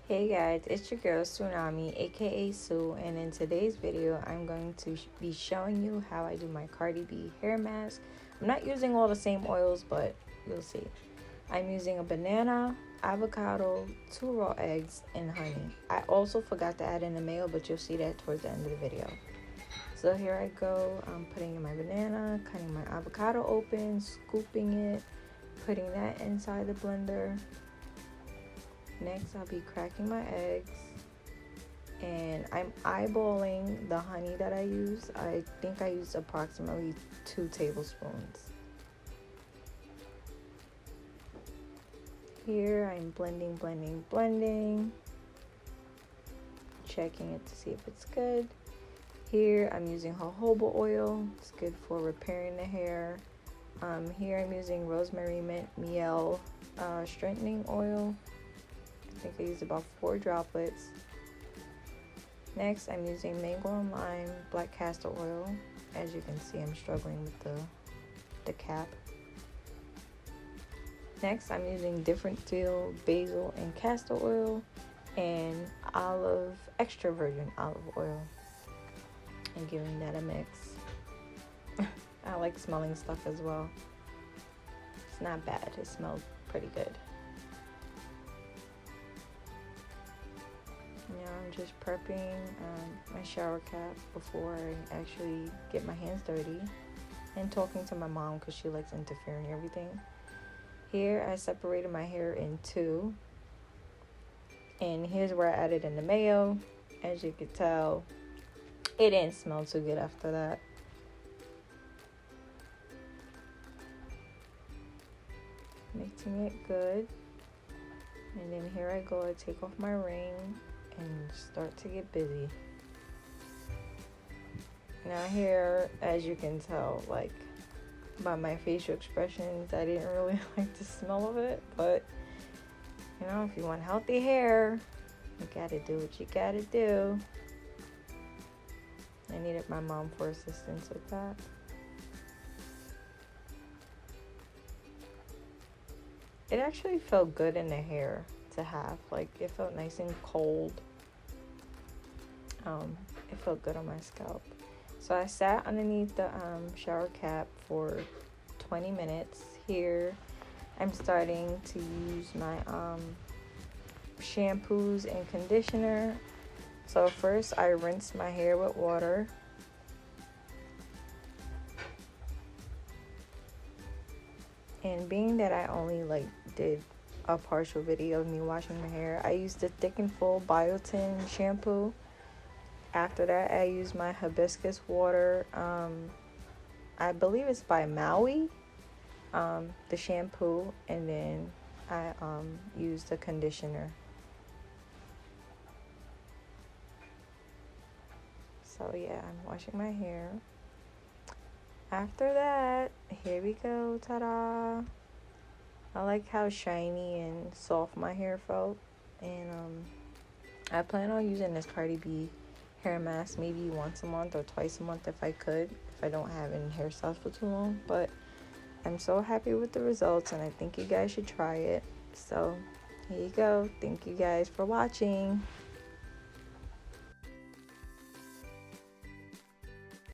Hey guys, it's your girl Tsunami, aka Sue, and in today's video I'm going to be showing you how I do my Cardi B hair mask. I'm not using all the same oils, but you'll see. I'm using a banana, avocado, 2 raw eggs, and honey. I also forgot to add in the mayo, but you'll see that towards the end of the video. So here I go, I'm putting in my banana, cutting my avocado open, scooping it, putting that inside the blender. Next, I'll be cracking my eggs, and I'm eyeballing the honey that I use. I think I used approximately 2 tablespoons. Here, I'm blending, checking it to see if it's good. Here, I'm using jojoba oil. It's good for repairing the hair. Here, I'm using rosemary mint Mielle strengthening oil. I think I used about 4 droplets. Next, I'm using mango and lime black castor oil. As you can see, I'm struggling with the cap. Next, I'm using different dill, basil, and castor oil, and extra virgin olive oil, and giving that a mix. I like smelling stuff as well. It's not bad. It smells pretty good. Now I'm just prepping my shower cap before I actually get my hands dirty, and talking to my mom because she likes interfering in everything. Here I separated my hair in 2, and here's where I added in the mayo. As you can tell, it didn't smell too good after that. Mixing it good, and then here I go. I take off my ring and start to get busy. Now here, as you can tell, like by my facial expressions, I didn't really like the smell of it, but you know, if you want healthy hair, you gotta do what you gotta do. I needed my mom for assistance with that. It actually felt good in the hair to have, like it felt nice and cold. It felt good on my scalp. So I sat underneath the shower cap for 20 minutes. Here I'm starting to use my shampoos and conditioner. So first I rinse my hair with water. And being that I only did a partial video of me washing my hair, I used the Thick and Full Biotin shampoo. After that, I use my hibiscus water. I believe it's by Maui, the shampoo, and then I use the conditioner. So yeah, I'm washing my hair. After that, here we go, ta-da! I like how shiny and soft my hair felt, and I plan on using this Cardi B hair mask maybe once a month or twice a month if I could, if I don't have any hairstyles for too long. But I'm so happy with the results, and I think you guys should try it. So here you go. Thank you guys for watching.